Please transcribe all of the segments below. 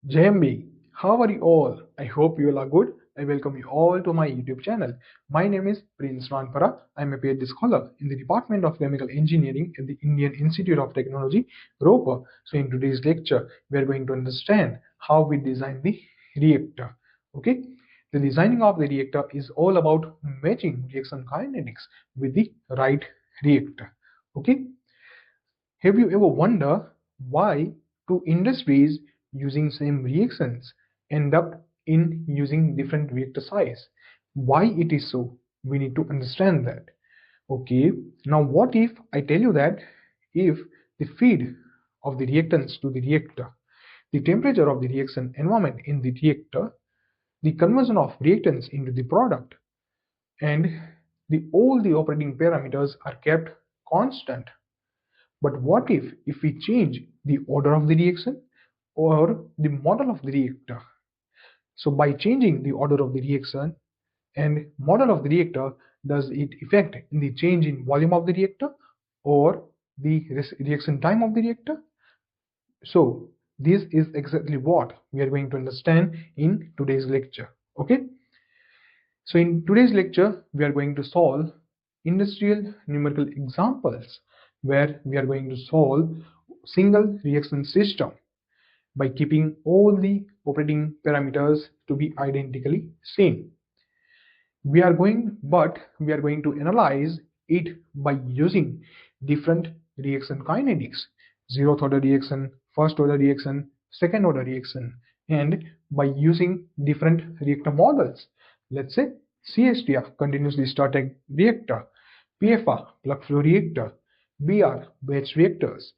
JMB, how are you all? I hope you all are good. I welcome you all to my YouTube channel. My name is Prince Ranpara. I am a PhD scholar in the Department of Chemical Engineering at the Indian Institute of Technology, Roper. So in today's lecture, we are going to understand how we design the reactor. Okay, the designing of the reactor is all about matching reaction kinetics with the right reactor. Okay, have you ever wondered why two industries using same reactions end up in using different reactor size? Why it is so? We need to understand that. Okay, now what if I tell you that if the feed of the reactants to the reactor, the temperature of the reaction environment in the reactor, the conversion of reactants into the product, and all the operating parameters are kept constant. But what if we change the order of the reaction or the model of the reactor? So by changing the order of the reaction and model of the reactor, does it affect in the change in volume of the reactor or the reaction time of the reactor? So this is exactly what we are going to understand in today's lecture. Okay. So in today's lecture, we are going to solve industrial numerical examples where we are going to solve single reaction system by keeping all the operating parameters to be identically same. We are going to analyze it by using different reaction kinetics, zeroth order reaction, first order reaction, second order reaction, and by using different reactor models. Let's say CSTR, continuously starting reactor, PFR, plug flow reactor, BR, batch reactors,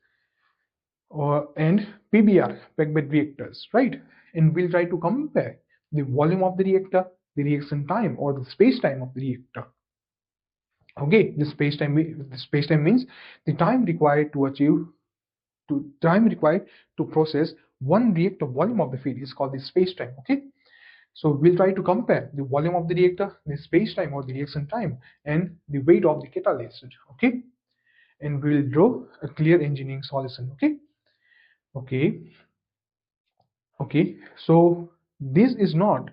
and PBR, packed bed reactors, right? And we'll try to compare the volume of the reactor, the reaction time, or the space time of the reactor. Okay, the space time means the time required to process one reactor volume of the feed is called the space time. Okay, so we'll try to compare the volume of the reactor, the space time or the reaction time, and the weight of the catalyst. Okay, and we'll draw a clear engineering solution. Okay, so this is not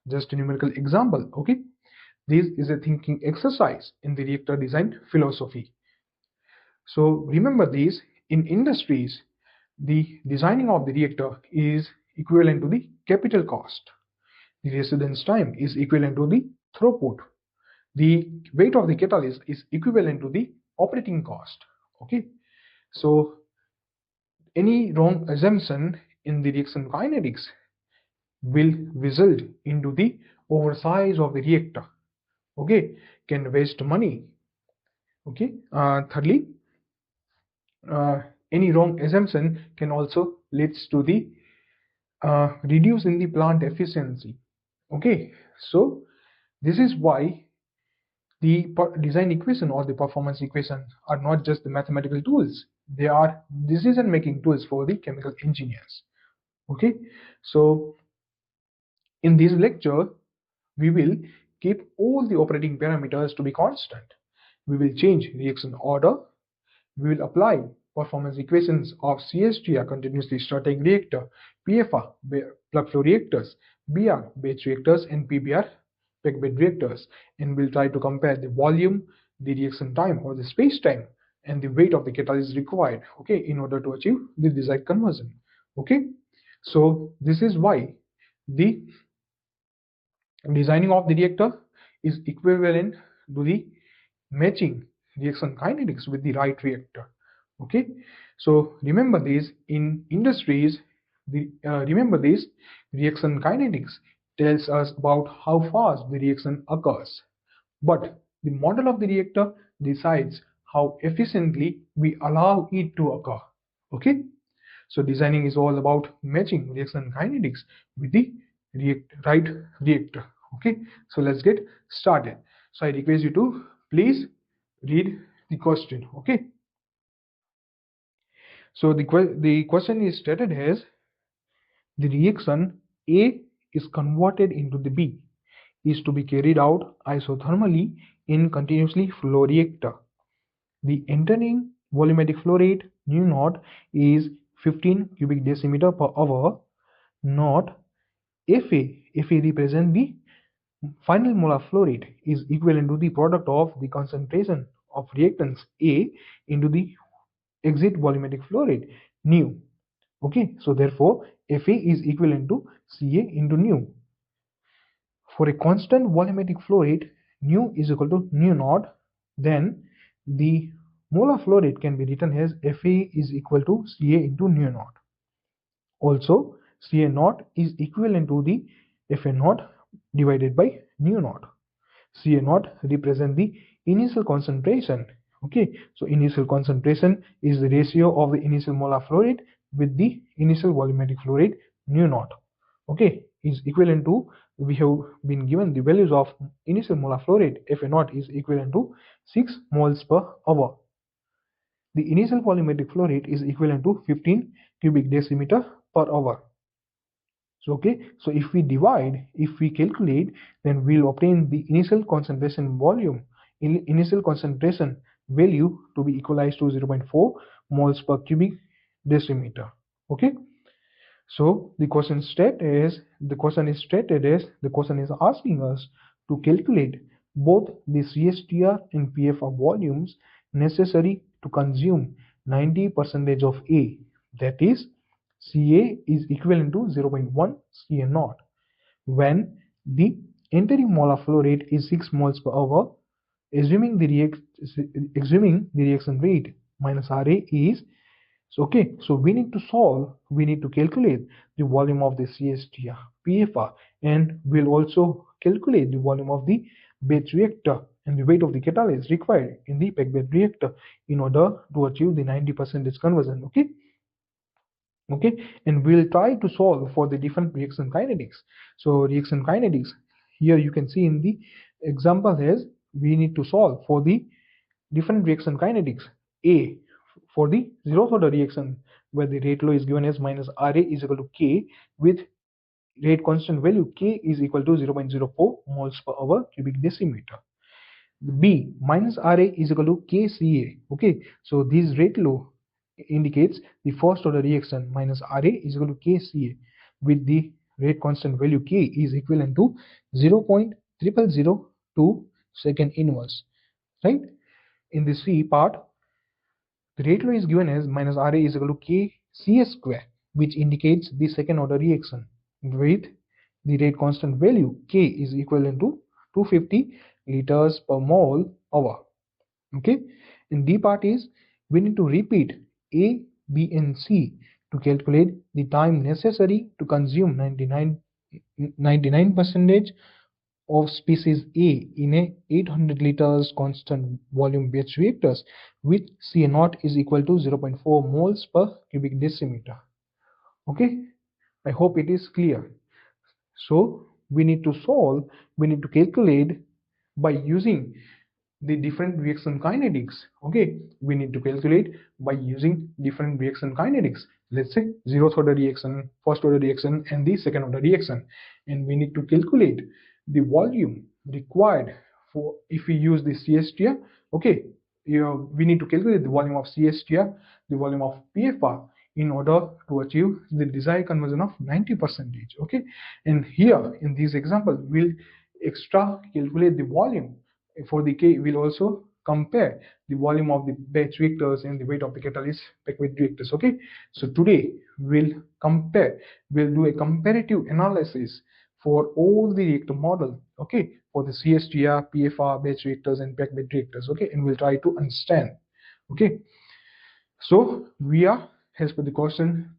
just a numerical example. Okay, this is a thinking exercise in the reactor design philosophy. So remember this, in industries, the designing of the reactor is equivalent to the capital cost. The residence time is equivalent to the throughput. The weight of the catalyst is equivalent to the operating cost. Okay, so any wrong assumption in the reaction kinetics will result into the oversize of the reactor. Okay, can waste money. Okay, thirdly, any wrong assumption can also leads to the reduce in the plant efficiency. Okay, so this is why the design equation or the performance equation are not just the mathematical tools, they are decision making tools for the chemical engineers. Okay, so in this lecture we will keep all the operating parameters to be constant. We will change reaction order. We will apply performance equations of CSTR, continuously starting reactor, PFR, plug flow reactors, BR, batch reactors, and PBR, packed bed reactors, and we'll try to compare the volume, the reaction time or the space time, and the weight of the catalyst required, okay, in order to achieve the desired conversion. Okay, so this is why the designing of the reactor is equivalent to the matching reaction kinetics with the right reactor. Okay, so remember this, in industries, remember this, reaction kinetics tells us about how fast the reaction occurs, but the model of the reactor decides how efficiently we allow it to occur. Okay, so designing is all about matching reaction kinetics with the right reactor. Okay, so let's get started. So I request you to please read the question. Okay, so the question is stated as the reaction A is converted into the B is to be carried out isothermally in continuously flow reactor. The entering volumetric flow rate nu naught is 15 cubic decimeter per hour, not Fa represent the final molar flow rate is equivalent to the product of the concentration of reactants A into the exit volumetric flow rate nu. Okay, so therefore Fa is equivalent to Ca into nu. For a constant volumetric flow rate nu is equal to nu naught, then the molar flow rate can be written as Fa is equal to Ca into nu naught. Also, Ca naught is equivalent to the Fa naught divided by nu naught. Ca naught represent the initial concentration. Okay, so initial concentration is the ratio of the initial molar flow rate with the initial volumetric flow rate nu naught. Okay, is equivalent to, we have been given the values of initial molar flow rate. Fa naught is equivalent to 6 moles per hour. The initial volumetric flow rate is equivalent to 15 cubic decimeter per hour. So okay, so if we calculate, then we'll obtain the initial concentration volume, initial concentration value to be equalized to 0.4 moles per cubic decimeter. Okay, so the question is asking us to calculate both the CSTR and PFR volumes necessary to consume 90% of A, that is Ca is equivalent to 0.1 Ca naught when the entering molar flow rate is 6 moles per hour, assuming the reaction rate minus Ra is, so okay, so we need to calculate the volume of the CSTR, PFR, and we'll also calculate the volume of the batch reactor and the weight of the catalyst required in the packed bed reactor in order to achieve the 90% conversion. Okay, and we'll try to solve for the different reaction kinetics. So reaction kinetics, here you can see in the example is we need to solve for the different reaction kinetics. A, for the zeroth order reaction where the rate law is given as minus Ra is equal to K with rate constant value K is equal to 0.04 moles per hour cubic decimeter. B, minus Ra is equal to Kca. Okay, so this rate law indicates the first order reaction minus Ra is equal to Kca with the rate constant value K is equivalent to 0.0002 second inverse, right? In the C part, the rate law is given as minus Ra is equal to Kc square, which indicates the second order reaction with the rate constant value K is equivalent to 250 liters per mole hour. Okay, in D part is we need to repeat A, B and C to calculate the time necessary to consume 99% of species A in a 800 liters constant volume batch reactors with Ca naught is equal to 0.4 moles per cubic decimeter. Okay, I hope it is clear. So we need to calculate by using the different reaction kinetics. Okay, we need to calculate by using different reaction kinetics. Let's say zeroth order reaction, first order reaction and the second order reaction, and we need to calculate the volume required for if we use the CSTR. Okay, we need to calculate the volume of CSTR, the volume of PFR in order to achieve the desired conversion of 90%. Okay, and here in this example we'll extra calculate the volume for the K. We'll also compare the volume of the batch reactors and the weight of the catalyst packed bed reactors. Okay, so today we'll do a comparative analysis for all the reactor model, okay, for the CSTR, PFR, batch reactors and packed bed reactors. Okay, and we'll try to understand. Okay, so we are, as per the question,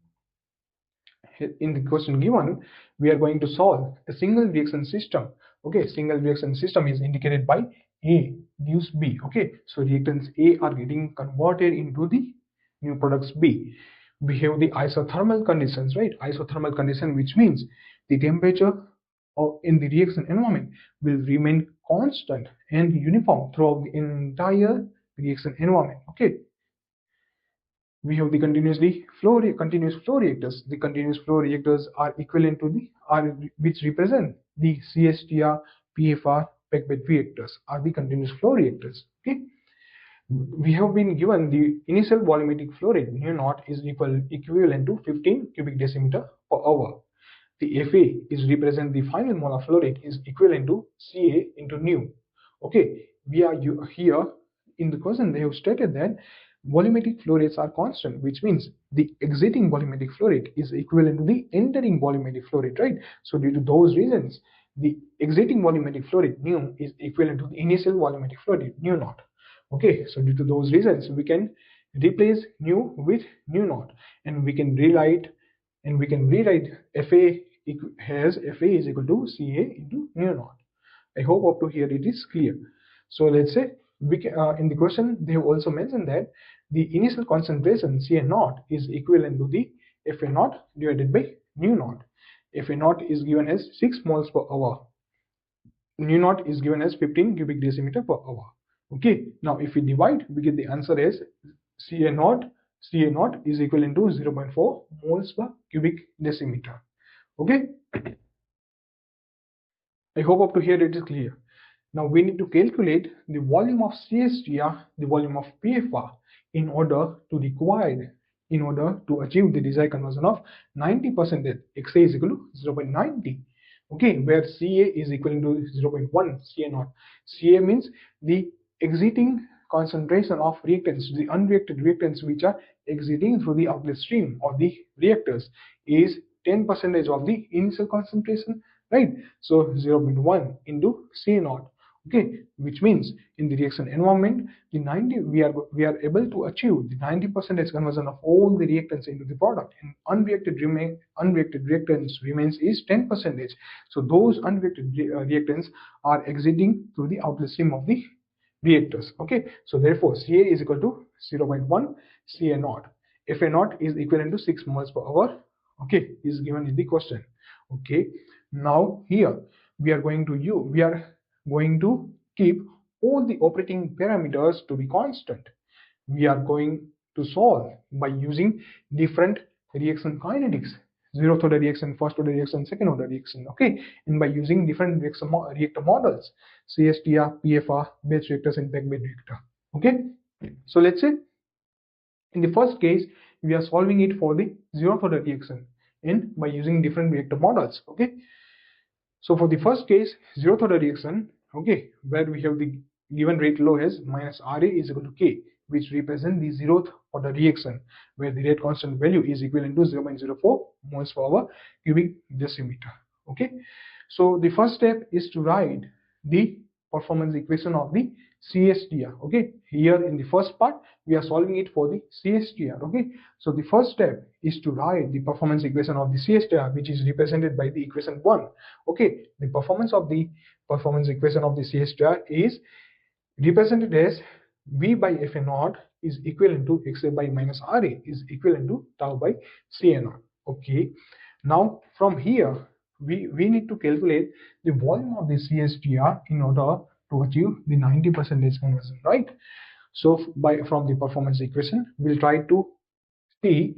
in the question given, we are going to solve a single reaction system. Okay, single reaction system is indicated by A gives B. Okay, so reactants A are getting converted into the new products B. We have the isothermal conditions, right? Isothermal condition, which means the temperature in the reaction environment will remain constant and uniform throughout the entire reaction environment. Okay, we have the continuous flow reactors. The continuous flow reactors are equivalent to which represent the CSTR, PFR, packed bed reactors are the continuous flow reactors. Okay, we have been given the initial volumetric flow rate nu naught is equivalent to 15 cubic decimeter per hour. The Fa is represent the final molar flow rate is equivalent to Ca into nu. Okay, we are here in the question they have stated that volumetric flow rates are constant, which means the exiting volumetric flow rate is equivalent to the entering volumetric flow rate, right? So due to those reasons, the exiting volumetric flow rate nu is equivalent to the initial volumetric flow rate nu naught. Okay, so due to those reasons, we can replace nu with nu naught, and we can rewrite Fa has Fa is equal to Ca into nu naught. I hope up to here it is clear. So let's say we can, in the question they have also mentioned that the initial concentration Ca naught is equivalent to the Fa naught divided by nu naught. Fa naught is given as 6 moles per hour. Nu naught is given as 15 cubic decimeter per hour. Okay, now if we divide, we get the answer as Ca naught is equivalent to 0.4 moles per cubic decimeter. Okay, I hope up to here it is clear. Now we need to calculate the volume of CSTR, the volume of PFR in order to achieve the desired conversion of 90%. Xa is equal to 0.90. Okay, where Ca is equal to 0.1 Ca naught. Ca means the exiting concentration of reactants, the unreacted reactants which are exiting through the outlet stream or the reactors is 10% of the initial concentration, right? So 0.1 into Ca naught. Okay, which means in the reaction environment, the 90 we are able to achieve the 90% conversion of all the reactants into the product, and unreacted reactants remains is 10%. So those unreacted reactants are exiting through the outlet stream of the reactors. Okay, so therefore Ca is equal to 0.1 Ca naught. Fa naught is equivalent to 6 moles per hour. Okay, is given in the question. Okay, now here we are going to keep all the operating parameters to be constant. We are going to solve by using different reaction kinetics: zeroth order reaction, first order reaction, second order reaction. Okay, and by using different reactor models: CSTR, PFR, batch reactors, and packed bed reactor. Okay, so let's say in the first case we are solving it for the zeroth order reaction and by using different reactor models. Okay, so for the first case, zeroth order reaction, okay, where we have the given rate law as minus Ra is equal to K, which represent the zeroth order reaction, where the rate constant value is equivalent to 0.04 moles per hour cubic decimeter. Okay, so the first step is to write the performance equation of the CSTR. Okay, here in the first part we are solving it for the CSTR. Okay, so the first step is to write the performance equation of the CSTR, which is represented by the equation 1. Okay, the performance equation of the CSTR is represented as V by Fa naught is equivalent to Xa by minus Ra is equivalent to tau by Ca naught. Okay, now from here we need to calculate the volume of the CSTR in order to achieve the 90% conversion, right? So from the performance equation we'll try to see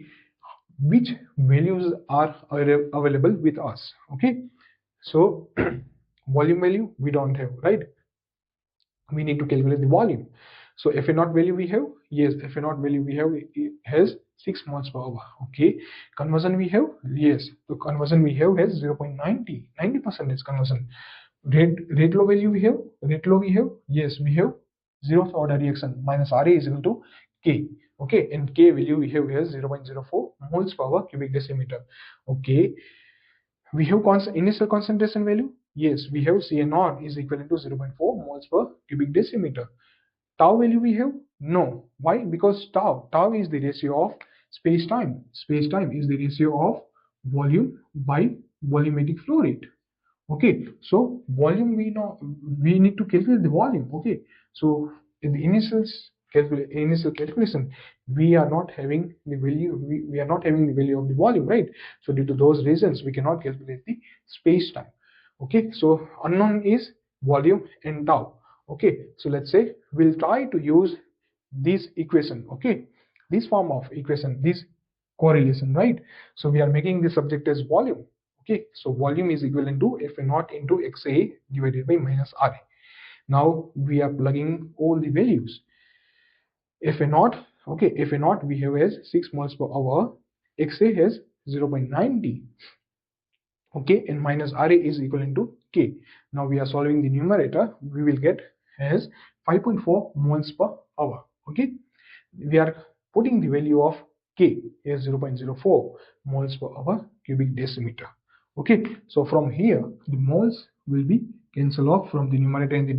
which values are available with us. Okay, so volume value we don't have, right? We need to calculate the volume. So Fa naught value we have, yes, Fa naught value we have has 6 moles per hour. Okay, conversion we have, yes, the conversion we have has 90% is conversion. Rate law value we have, yes, we have zeroth order reaction minus Ra is equal to K. Okay, and K value we have as 0.04 moles per hour cubic decimeter. Okay, we have initial concentration value. Yes, we have Ca naught is equivalent to 0.4 moles per cubic decimeter. Tau value we have? No. Why? Because tau is the ratio of space-time. Space-time is the ratio of volume by volumetric flow rate. Okay, so volume we know, we need to calculate the volume. Okay, so in the initial calculation we are not having the value, we are not having the value of the volume, right? So due to those reasons we cannot calculate the space time. Okay, so unknown is volume and tau. Okay, so let's say we'll try to use this equation. Okay, this form of equation, this correlation, right? So we are making the subject as volume. Okay, so volume is equivalent to Fa naught into Xa divided by minus Ra. Now we are plugging all the values. Fa naught, okay, Fa naught we have as 6 moles per hour, Xa has 0.90, okay, and minus Ra is equivalent to K. Now we are solving the numerator, we will get as 5.4 moles per hour, okay. We are putting the value of K as 0.04 moles per hour cubic decimeter, okay. So from here the moles will be cancelled off from the numerator and the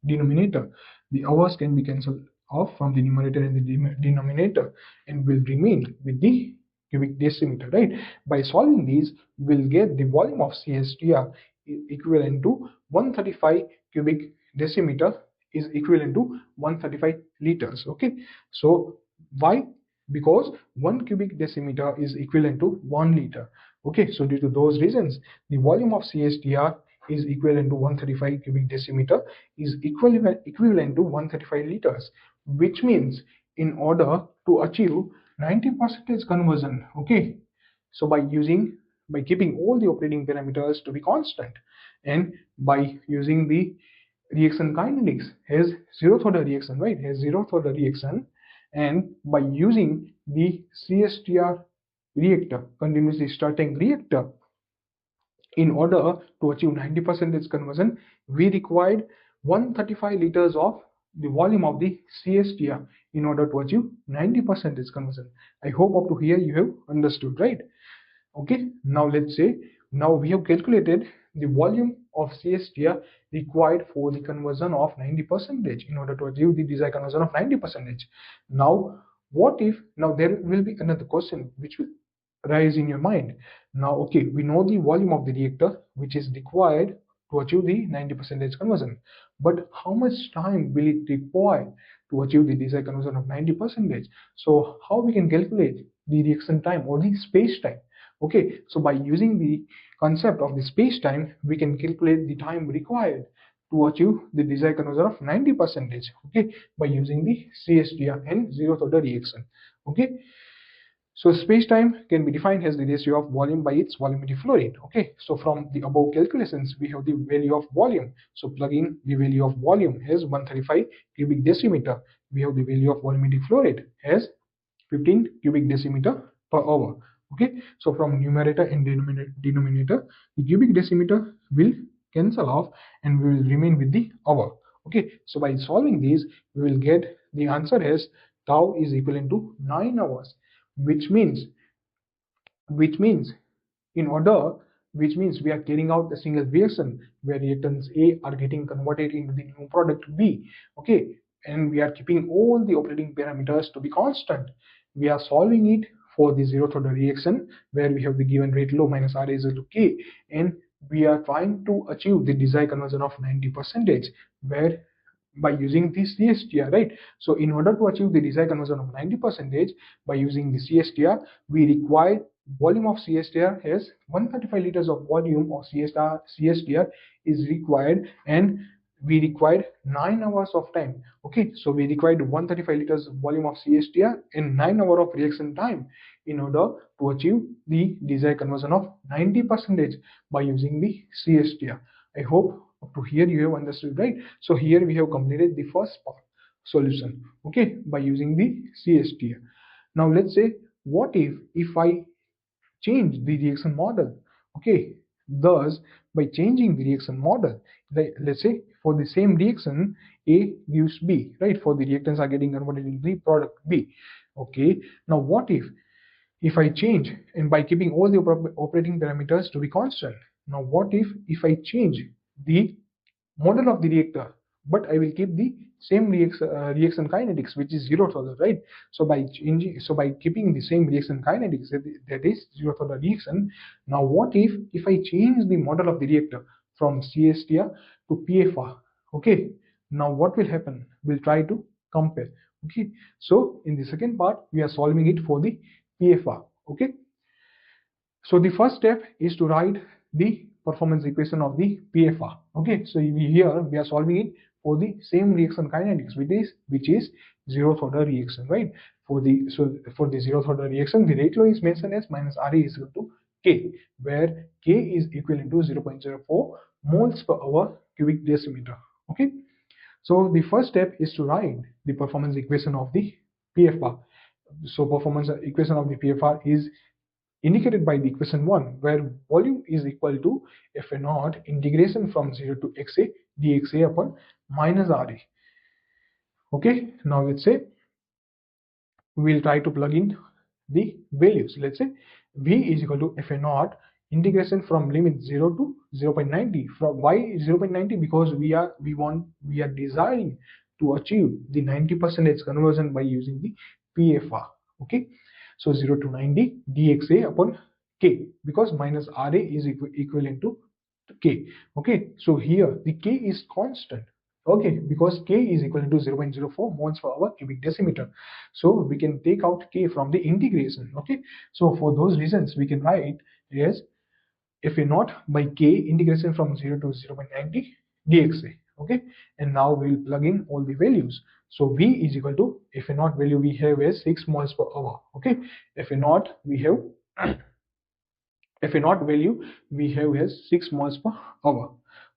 denominator. The hours can be cancelled off from the numerator and the denominator and will remain with the cubic decimeter, right? By solving these, we'll get the volume of CSTR equivalent to 135 cubic decimeter is equivalent to 135 liters, okay. So why? Because 1 cubic decimeter is equivalent to 1 liter, okay. So due to those reasons, the volume of CSTR is equivalent to 135 cubic decimeter is equivalent to 135 liters, which means in order to achieve 90% conversion, okay, so by keeping all the operating parameters to be constant and by using the reaction kinetics has zeroth order reaction, right, has zeroth order reaction, and by using the CSTR reactor, continuously starting reactor, in order to achieve 90% conversion, we required 135 liters of the volume of the CSTR in order to achieve 90% conversion. I hope up to here you have understood, right? Okay, now let's say now we have calculated the volume of CSTR required for the conversion of 90% in order to achieve the desired conversion of 90%. Now what if, now there will be another question which will rise in your mind. Now okay, we know the volume of the reactor which is required to achieve the 90% conversion, but how much time will it require to achieve the desired conversion of 90%? So how we can calculate the reaction time or the space time? Okay, so by using the concept of the space time, we can calculate the time required to achieve the desired conversion of 90%, okay, by using the CSTR and zeroth order reaction, okay. So space time can be defined as the ratio of volume by its volumetric flow rate, okay. So from the above calculations, we have the value of volume. So plug in the value of volume as 135 cubic decimeter. We have the value of volumetric flow rate as 15 cubic decimeter per hour, okay. So from numerator and denominator, the cubic decimeter will cancel off and we will remain with the hour, okay. So by solving these, we will get the answer as tau is equivalent to 9 hours, which means in order which means we are carrying out a single reaction where reactants A are getting converted into the new product B, okay, and we are keeping all the operating parameters to be constant. We are solving it for the zeroth order reaction where we have the given rate low minus R is equal to K, and we are trying to achieve the desired conversion of 90%, where by using the CSTR, right? So in order to achieve the desired conversion of 90% by using the CSTR, we require volume of CSTR has 135 liters of volume of CSTR is required, and we required 9 hours of time, okay. So we required 135 liters volume of CSTR and 9 hours of reaction time in order to achieve the desired conversion of 90% by using the CSTR. I hope up to here you have understood, right? So here we have completed the first part solution, okay, by using the CSTR. Now let's say what if I change the reaction model, okay. Thus by changing the reaction model, let's say for the same reaction A gives B, right? For the reactants are getting converted into the product B, okay. Now what if I change, and by keeping all the operating parameters to be constant, now what if I change the model of the reactor, but I will keep the same reaction kinetics, which is zeroth order, right? So by keeping the same reaction kinetics, that is zeroth order reaction. Now what if I change the model of the reactor from CSTR to PFR, okay. Now what will happen? We'll try to compare, okay. So in the second part, we are solving it for the PFR, okay. So the first step is to write the performance equation of the PFR, okay. So here we are solving it for the same reaction kinetics, which is zeroth order reaction, right? For the zeroth order reaction, the rate law is mentioned as minus Ra is equal to K, where K is equivalent to 0.04 moles per hour cubic decimeter, okay. So the first step is to write the performance equation of the PFR. So performance equation of the PFR is indicated by the equation 1, where volume is equal to Fa naught integration from 0 to xa dxa upon minus Ra. Okay, now let's say we'll try to plug in the values. Let's say V is equal to Fa naught integration from limit 0 to 0.90. From why 0.90? Because we are desiring to achieve the 90% conversion by using the PFR. Okay, so 0 to 90 dxa upon k, because minus Ra is equivalent to k. Okay, so here the k is constant. Okay, because k is equal to 0.04 moles per hour cubic decimeter, so we can take out k from the integration. Okay, so for those reasons we can write as Fa naught by k integration from 0 to 0.90 dxa. Okay, and now we'll plug in all the values. So V is equal to Fa naught value we have as 6 moles per hour. Okay, Fa naught we have Fa naught value we have as 6 moles per hour.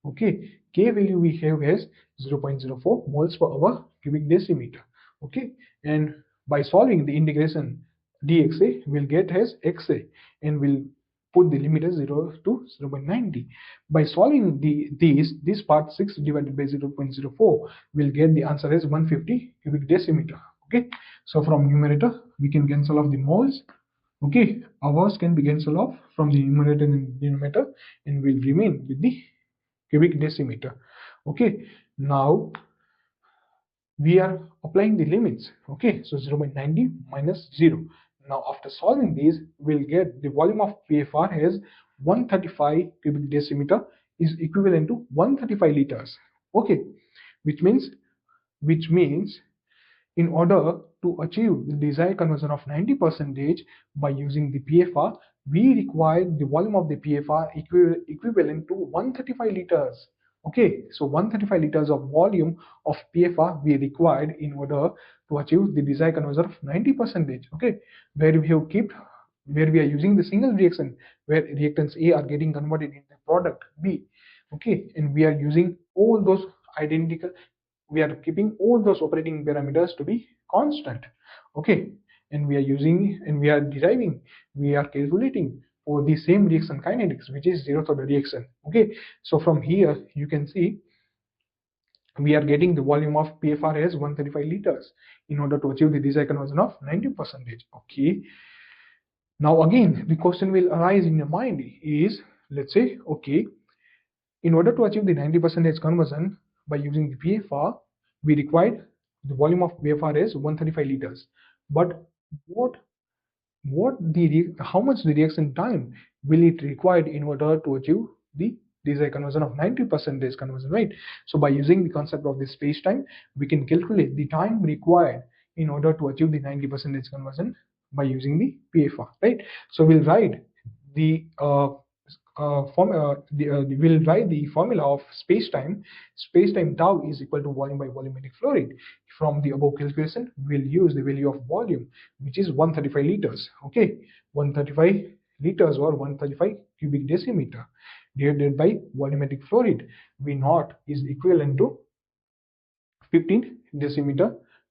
Okay, K value we have as 0.04 moles per hour cubic decimeter. Okay, and by solving the integration dxa, we'll get as xa, and we'll put the limit as 0 to 0.90. By solving this part 6 divided by 0.04, we'll get the answer as 150 cubic decimeter. Okay, so from numerator we can cancel off the moles. Okay, hours can be cancelled off from the numerator and denominator, and will remain with the cubic decimeter. Okay, now we are applying the limits. Okay, so 0.90 minus 0. Now after solving these, we'll get the volume of PFR as 135 cubic decimeter is equivalent to 135 liters. Okay, which means in order to achieve the desired conversion of 90% by using the PFR, we require the volume of the PFR equivalent to 135 liters. Okay, so 135 liters of volume of PFR we required in order to achieve the desired conversion of 90%. Okay, where we are using the single reaction, where reactants A are getting converted into product B. Okay, and we are using all those identical, we are keeping all those operating parameters to be constant. Okay, and we are deriving, we are calculating for the same reaction kinetics, which is zeroth order reaction. Okay, so from here you can see we are getting the volume of PFR as 135 liters in order to achieve the desired conversion of 90%. Okay, now again the question will arise in your mind is, let's say, okay, in order to achieve the 90% conversion by using the PFR, we required the volume of PFR is 135 liters. But how much the reaction time will it required in order to achieve the desired conversion of 90% conversion, right? So by using the concept of the space time, we can calculate the time required in order to achieve the 90% conversion by using the PFR, right? So we'll write the we'll write the formula of space-time. Space-time tau is equal to volume by volumetric flow rate. From the above calculation, we'll use the value of volume, which is 135 liters. Okay, 135 liters or 135 cubic decimeter divided by volumetric flow rate. V naught is equivalent to 15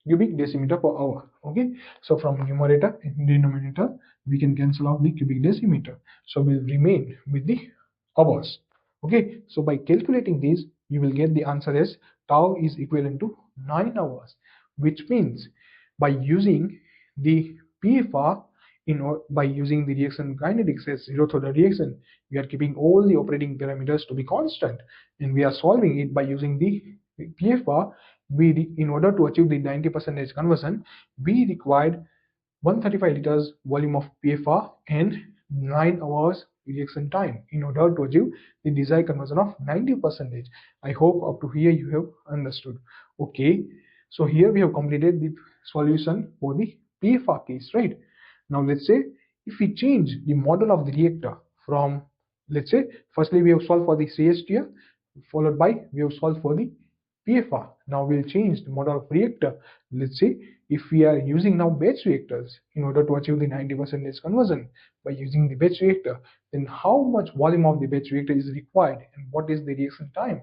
cubic decimeter per hour. Okay, so from numerator and denominator we can cancel out the cubic decimeter, so we'll remain with the hours. Okay, so by calculating this, you will get the answer as tau is equivalent to 9 hours, which means by using the PFR by using the reaction kinetics as zeroth order reaction, we are keeping all the operating parameters to be constant, and we are solving it by using the PFR. In order to achieve the 90% conversion, we required 135 liters volume of PFR and 9 hours reaction time in order to achieve the desired conversion of 90%. I hope up to here you have understood. Okay, so here we have completed the solution for the PFR case, right? Now let's say if we change the model of the reactor from, let's say, firstly we have solved for the CSTR, followed by we have solved for the PFR. Now we'll change the model of reactor. Let's say if we are using now batch reactors in order to achieve the 90% conversion by using the batch reactor, then how much volume of the batch reactor is required and what is the reaction time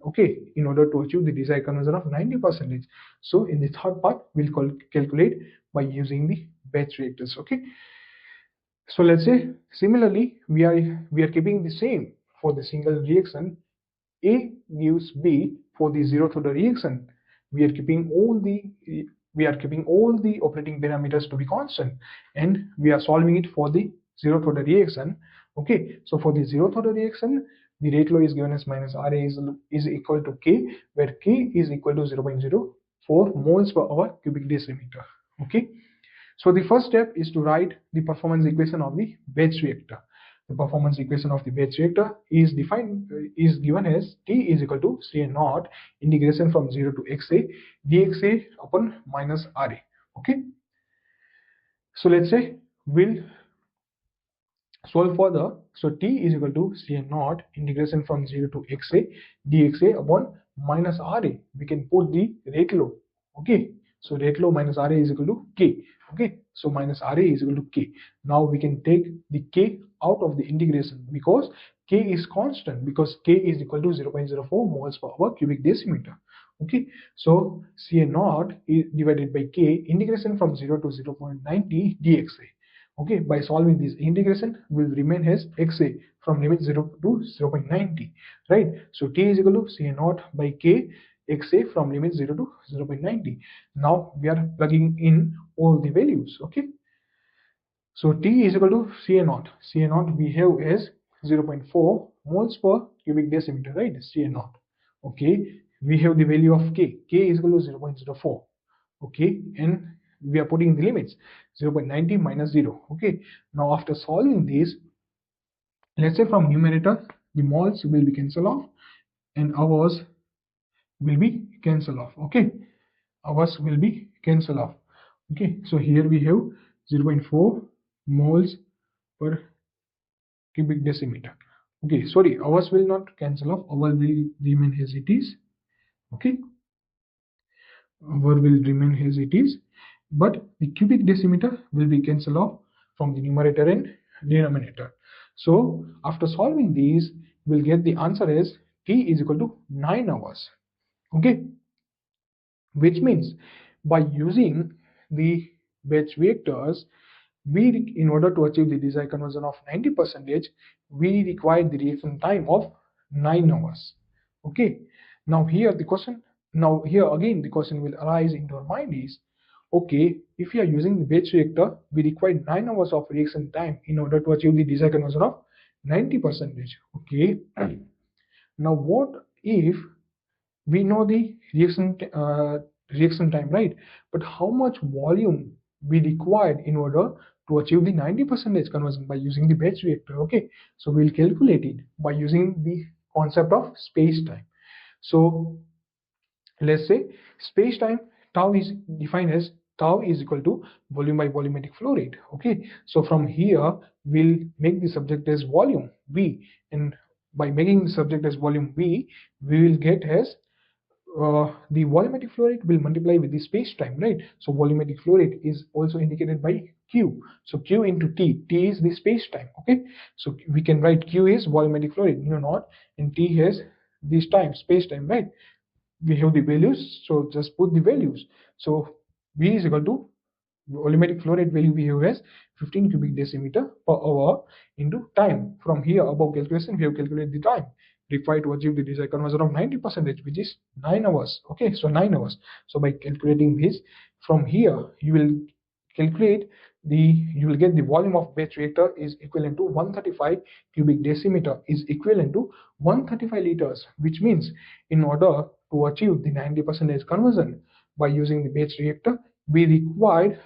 okay, in order to achieve the desired conversion of 90%. So in the third part, we'll calculate by using the batch reactors. Okay, so let's say similarly we are keeping the same for the single reaction. A gives B for the zeroth order reaction. We are keeping all the operating parameters to be constant, and we are solving it for the zeroth order reaction. Okay, so for the zeroth order reaction, the rate law is given as minus Ra is equal to K, where K is equal to 0.04 moles per hour cubic decimeter. Okay, so the first step is to write the performance equation of the batch reactor. The performance equation of the batch reactor is given as T is equal to CA0 integration from 0 to XA dXA upon minus RA. Okay. So let's say we'll solve further. So T is equal to CA0 integration from 0 to XA dXA upon minus RA. We can put the rate law. Okay. So rate law minus RA is equal to K. Okay. So minus RA is equal to K. Now we can take the K out of the integration because K is constant, because K is equal to 0.04 moles per hour cubic decimeter. Okay. So CA0 is divided by K integration from 0 to 0.90 dXA. Okay, by solving this integration will remain as XA from limit 0 to 0.90, right? So T is equal to CA0 by K XA from limit 0 to 0.90. Now we are plugging in all the values. Okay, so T is equal to CA0. CA0 we have as 0.4 moles per cubic decimeter, right? CA0. Okay, we have the value of K. K is equal to 0.04. Okay, and we are putting the limits 0.90 minus 0. Okay, now after solving this, let's say from numerator the moles will be cancelled off and hours will be cancelled off. Okay, hours will be cancelled off. Okay, so here we have 0.4 moles per cubic decimeter. Okay, sorry, hours will not cancel off, hour will remain as it is. Okay, hour will remain as it is, but the cubic decimeter will be cancelled off from the numerator and denominator. So after solving these, we'll get the answer as T is equal to 9 hours. Okay, which means by using the batch reactors, in order to achieve the desired conversion of 90%, we require the reaction time of 9 hours. Okay, now here again the question will arise into our mind is, okay, if we are using the batch reactor, we require 9 hours of reaction time in order to achieve the desired conversion of 90%. Okay, now what if we know the reaction time, right? But how much volume we required in order to achieve the 90% conversion by using the batch reactor? Okay, so we'll calculate it by using the concept of space-time. So let's say space-time tau is defined as tau is equal to volume by volumetric flow rate. Okay, so from here we'll make the subject as volume V, and by making the subject as volume V, we will get as the volumetric flow rate will multiply with the space time, right? So volumetric flow rate is also indicated by Q. So Q into T. T is the space time. Okay, so we can write Q is volumetric flow rate mu naught, and T has this time, space time, right? We have the values, so just put the values. So V is equal to volumetric flow rate value we have as 15 cubic decimeter per hour into time. From here above calculation, we have calculated the time required to achieve the desired conversion of 90%, which is 9 hours. Okay, so 9 hours. So by calculating this, from here you will get the volume of batch reactor is equivalent to 135 cubic decimeter is equivalent to 135 liters, which means in order to achieve the 90% conversion by using the batch reactor, we required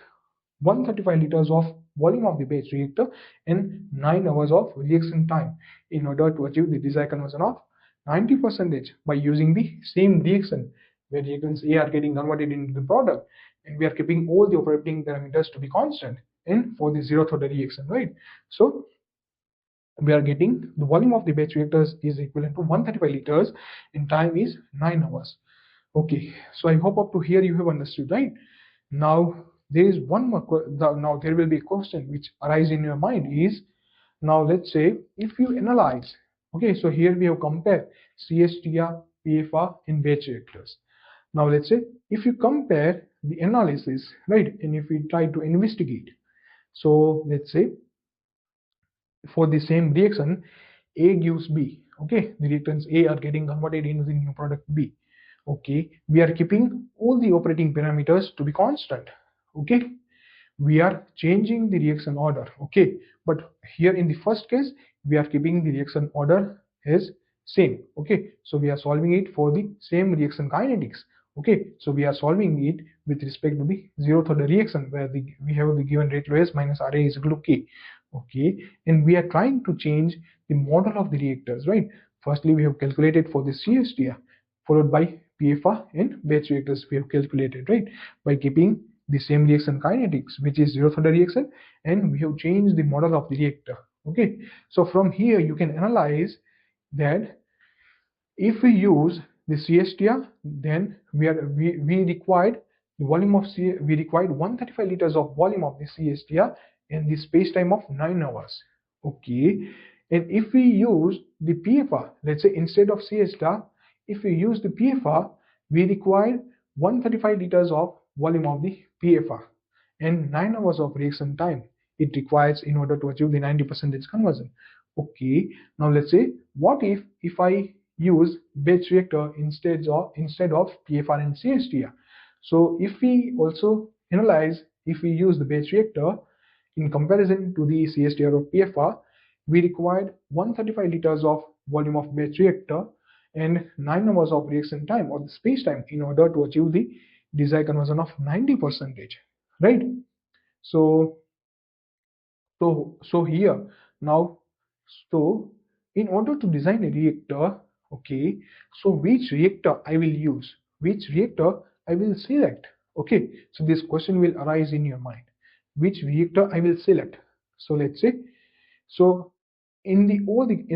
135 liters of volume of the batch reactor and 9 hours of reaction time in order to achieve the desired conversion of 90% by using the same reaction, where reactants A are getting converted into the product, and we are keeping all the operating parameters to be constant and for the zeroth order reaction, right? So we are getting the volume of the batch reactors is equivalent to 135 liters and time is 9 hours. Okay, so I hope up to here you have understood, right? Now there is one more now there will be a question which arises in your mind is, now let's say if you analyze Okay, so here we have compared CSTR, PFR in batch reactors. Now let's say if you compare the analysis, right, and if we try to investigate, so let's say for the same reaction, A gives B. Okay, the reactants A are getting converted into the new product B. Okay, we are keeping all the operating parameters to be constant. Okay, we are changing the reaction order. Okay, but here in the first case we are keeping the reaction order as same. Okay, so we are solving it for the same reaction kinetics. Okay, so we are solving it with respect to the zeroth order reaction where we have the given rate low s minus Ra is equal to K. Okay, and we are trying to change the model of the reactors, right? Firstly we have calculated for the CSTR, followed by PFR and batch reactors we have calculated, right, by keeping the same reaction kinetics, which is zeroth order reaction, and we have changed the model of the reactor. Okay, so from here you can analyze that if we use the CSTR, then we required the volume of we required 135 liters of volume of the CSTR in the space time of 9 hours. Okay, and if we use the PFR, let's say instead of CSTR, if we use the PFR, we required 135 liters of volume of the PFR and 9 hours of reaction time it requires in order to achieve the 90% conversion. Okay, now let's say what if I use batch reactor instead of PFR and CSTR. So if we also analyze, if we use the batch reactor in comparison to the CSTR or PFR, we required 135 liters of volume of batch reactor and 9 hours of reaction time or the space time in order to achieve the desired conversion of 90%, right? So here now, so in order to design a reactor, okay, so which reactor I will use, which reactor I will select. Okay, so this question will arise in your mind, which reactor I will select. So let's say, so in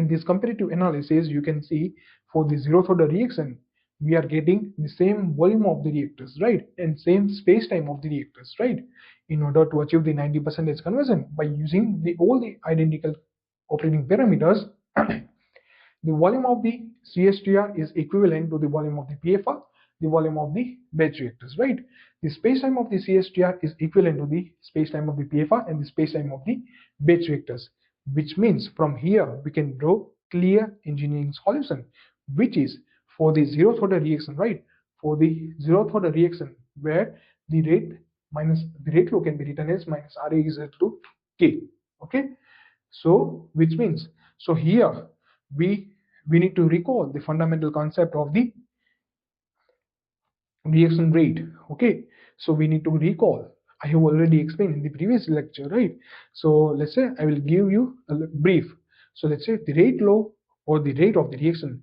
this comparative analysis you can see for the zeroth order reaction we are getting the same volume of the reactors, right, and same space time of the reactors, right, in order to achieve the 90% conversion by using all the identical operating parameters. The volume of the CSTR is equivalent to the volume of the PFR, the volume of the batch reactors, right? The space-time of the CSTR is equivalent to the space-time of the PFR and the space-time of the batch reactors, which means from here we can draw clear engineering solution, which is for the zeroth order reaction, right? For the zeroth order reaction where the rate law can be written as minus Ra is equal to K. Okay, so which means, so here we need to recall the fundamental concept of the reaction rate. Okay, so we need to recall, I have already explained in the previous lecture, right? So let's say I will give you a brief. So let's say the rate law or the rate of the reaction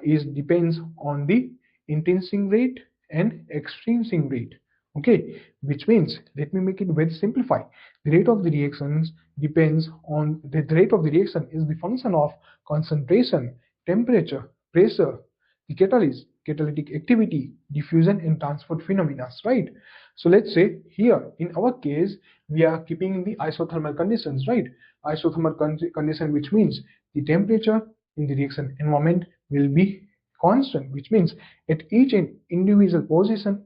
is depends on the intensing rate and extrinsic rate. Okay, which means, let me make it very simplified. The rate of the reactions depends on the rate of the reaction is the function of concentration, temperature, pressure, the catalyst, catalytic activity, diffusion and transport phenomena, right? So let's say here in our case we are keeping the isothermal conditions, right? Isothermal condition, which means the temperature in the reaction environment will be constant, which means at each and individual position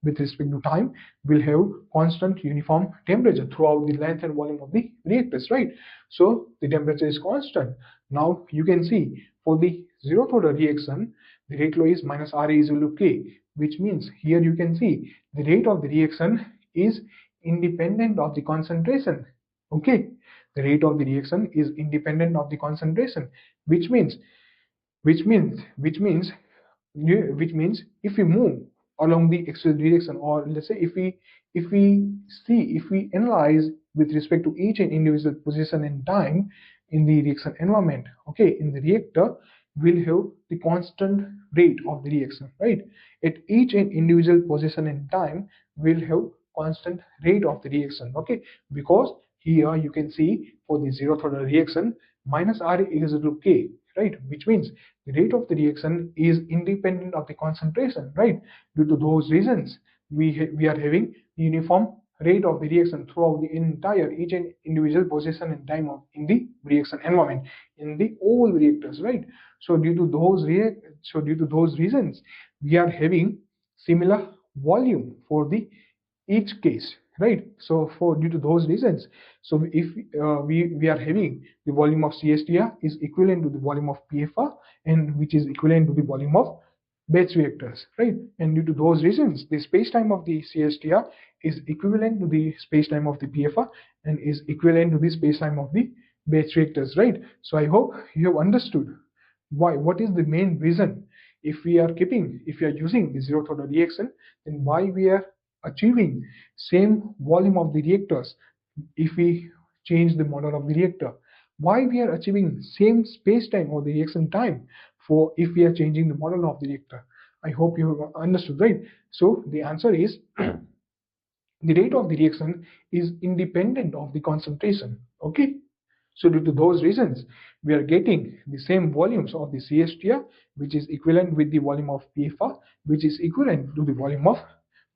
with respect to time will have constant uniform temperature throughout the length and volume of the reactors, right? So the temperature is constant. Now you can see for the zeroth order reaction the rate law is minus Ra is equal to K, which means here you can see the rate of the reaction is independent of the concentration. Okay, the rate of the reaction is independent of the concentration, which means if we move along the x direction, or let's say if we analyze with respect to each and individual position and time in the reaction environment, okay, in the reactor will have the constant rate of the reaction, right? At each and individual position and time will have constant rate of the reaction, okay, because here you can see for the zeroth order reaction minus Ra is equal to K, right, which means the rate of the reaction is independent of the concentration, right? Due to those reasons we are having uniform rate of the reaction throughout the entire each and individual position and time of in the reaction environment in the all reactors, right? So due to those reasons, we are having similar volume for the each case, right? So for due to those reasons, so if we are having the volume of CSTR is equivalent to the volume of PFR, and which is equivalent to the volume of batch reactors, right? And due to those reasons, the space time of the CSTR is equivalent to the space time of the PFR and is equivalent to the space time of the batch reactors, right? So I hope you have understood what is the main reason. If we are using the zeroth order reaction, then why we are achieving same volume of the reactors if we change the model of the reactor, why we are achieving same space time or the reaction time for if we are changing the model of the reactor. I hope you have understood, right? So the answer is the rate of the reaction is independent of the concentration. Okay, so due to those reasons, we are getting the same volumes of the CSTR, which is equivalent with the volume of PFR, which is equivalent to the volume of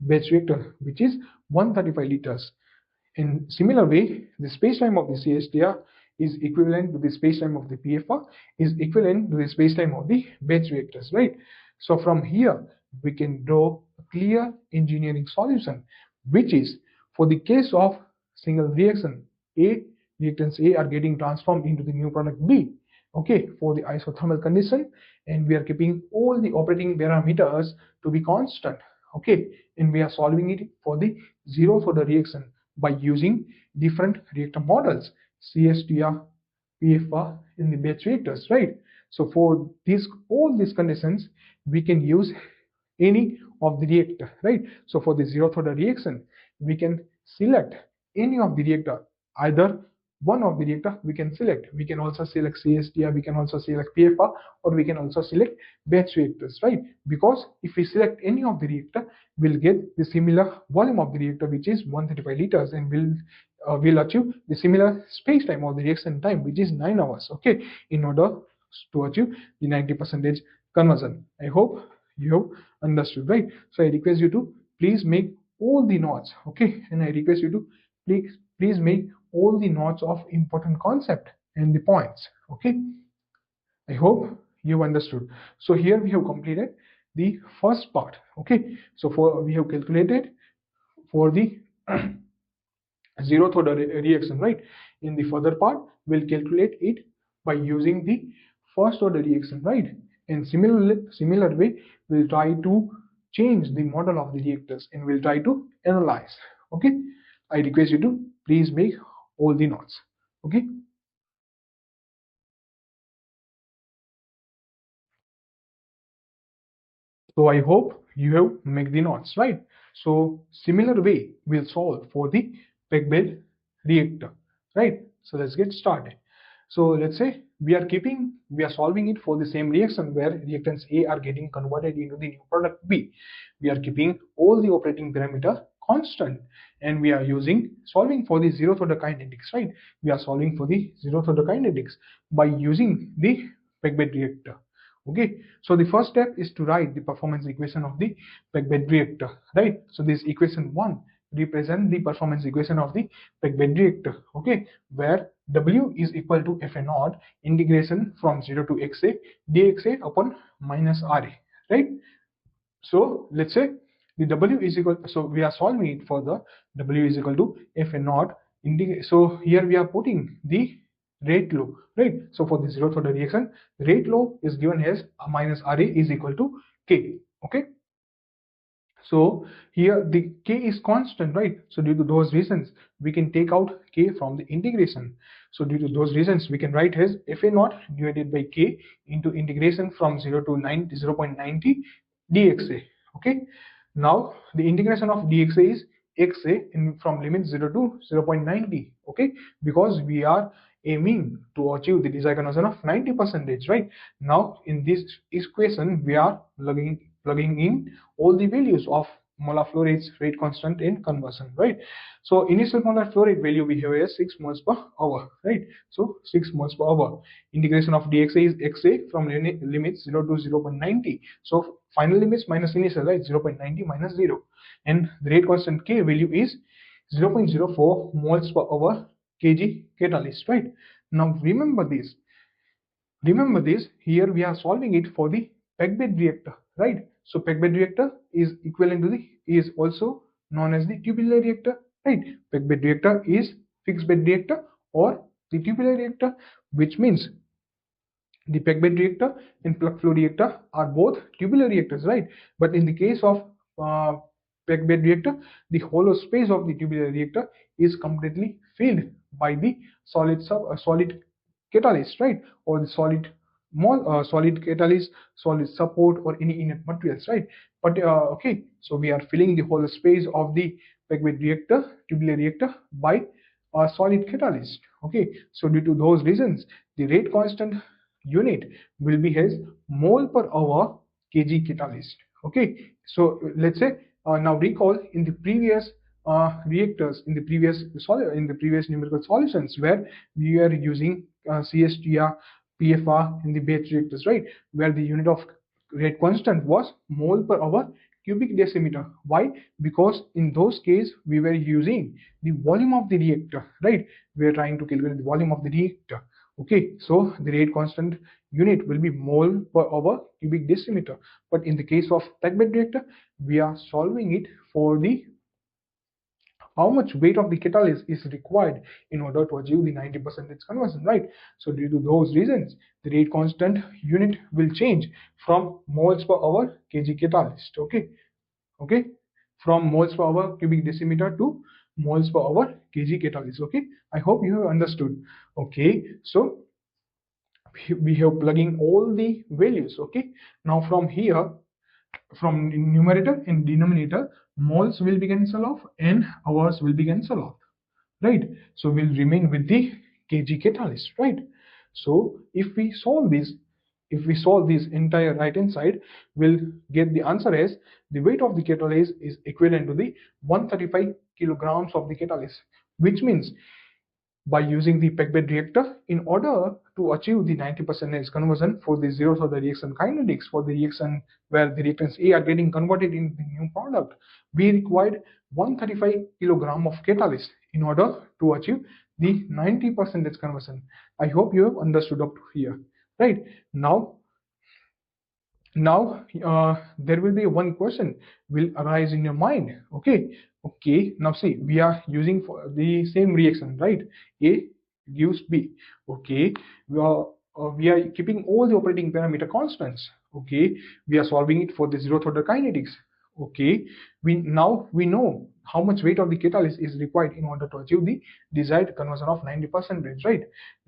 batch reactor, which is 135 liters. In similar way, the space-time of the CSTR is equivalent to the space-time of the PFR is equivalent to the space-time of the batch reactors, right? So from here, we can draw a clear engineering solution, which is for the case of single reaction A, reactants A are getting transformed into the new product B, okay, for the isothermal condition, and we are keeping all the operating parameters to be constant, okay, and we are solving it for the zeroth order reaction by using different reactor models, CSTR, PFR in the batch reactors, right? So for all these conditions, we can use any of the reactor, right? So for the zeroth order reaction, we can select any of the reactor, either one of the reactor we can select. We can also select CSTR, we can also select PFR, or we can also select batch reactors, right? Because if we select any of the reactor, we'll get the similar volume of the reactor, which is 135 liters, and we'll achieve the similar space time of the reaction time, which is 9 hours, okay, in order to achieve the 90% conversion. I hope you have understood, right? So I request you to please make all the notes, okay, and I request you to please make all the notes of important concept and the points, okay. I hope you understood. So here we have completed the first part, okay. So we have calculated for the zeroth order reaction, right? In the further part, we'll calculate it by using the first order reaction, right? And similar way, we'll try to change the model of the reactors and we'll try to analyze, okay. I request you to please make all the notes, okay. So I hope you have made the notes, right? So similar way we'll solve for the peg bed reactor, right? So let's get started. So let's say we are solving it for the same reaction where reactants A are getting converted into the new product B. We are keeping all the operating parameter constant, and we are solving for the zeroth order kinetics, right? We are solving for the zeroth order kinetics by using the peg bed reactor. Okay, so the first step is to write the performance equation of the peg bed reactor, right? So this equation 1 represent the performance equation of the peg bed reactor, okay, where W is equal to Fa0 integration from 0 to Xa dxa upon minus Ra, right? So let's say the W is equal, so we are solving it for the W is equal to Fa0 so here we are putting the rate law, right? So for the zeroth order reaction, rate law is given as minus Ra is equal to K, okay. So here the K is constant, right? So due to those reasons, we can take out K from the integration. So due to those reasons, we can write as Fa0 divided by K into integration from 0 to 0.90 dxa, okay. Now the integration of dxa is xa in from limit 0 to 0.90, okay, because we are aiming to achieve the desired conversion of 90%, right? Now in this equation, we are plugging in all the values of molar flow rates, rate constant, and conversion, right? So initial molar flow rate value we have as 6 moles per hour, right? So 6 moles per hour. Integration of dxa is xa from limits 0 to 0.90. So final limits minus initial, right? 0.90 minus 0. And the rate constant K value is 0.04 moles per hour kg catalyst, right? Now remember this, here we are solving it for the peg bed reactor, right? So peg bed reactor is equivalent to the, is also known as the tubular reactor, right? Peg bed reactor is fixed bed reactor or the tubular reactor, which means the peg bed reactor and plug flow reactor are both tubular reactors, right? But in the case of peg bed reactor, the hollow space of the tubular reactor is completely filled by the solid catalyst, right? Or the solid catalyst, solid support, or any inert materials, right? But okay, so we are filling the hollow space of the peg bed reactor, tubular reactor, by a solid catalyst. Okay, so due to those reasons, the rate constant unit will be as mole per hour kg catalyst. Okay, so let's say now recall in the previous reactors, in the previous numerical solutions where we are using CSTR, PFR in the batch reactors, right? Where the unit of rate constant was mole per hour cubic decimeter. Why? Because in those cases we were using the volume of the reactor, right? We are trying to calculate the volume of the reactor. Okay, so the rate constant unit will be mole per hour cubic decimeter. But in the case of peg bed reactor, we are solving it for the how much weight of the catalyst is required in order to achieve the 90% conversion, right? So due to those reasons, the rate constant unit will change from moles per hour kg catalyst. Okay, from moles per hour cubic decimeter to moles per hour kg catalyst. Okay, I hope you have understood. Okay, so we have plugging all the values. Okay, now from here, from numerator and denominator, moles will be cancelled off and hours will be cancelled off, right? So we'll remain with the kg catalyst, right? So if we solve this entire right hand side, we'll get the answer as the weight of the catalyst is equivalent to the 135 kilograms of the catalyst, which means by using the peg bed reactor, in order to achieve the 90% conversion for the zeros of the reaction kinetics, for the reaction where the reactants A are getting converted into the new product, we required 135 kilogram of catalyst in order to achieve the 90% conversion. I hope you have understood up to here, right? Now there will be one question will arise in your mind. Okay, now see, we are using for the same reaction, right? A gives B. Okay, we are keeping all the operating parameter constants. Okay, we are solving it for the zeroth order kinetics. Okay, we know how much weight of the catalyst is required in order to achieve the desired conversion of 90%, right?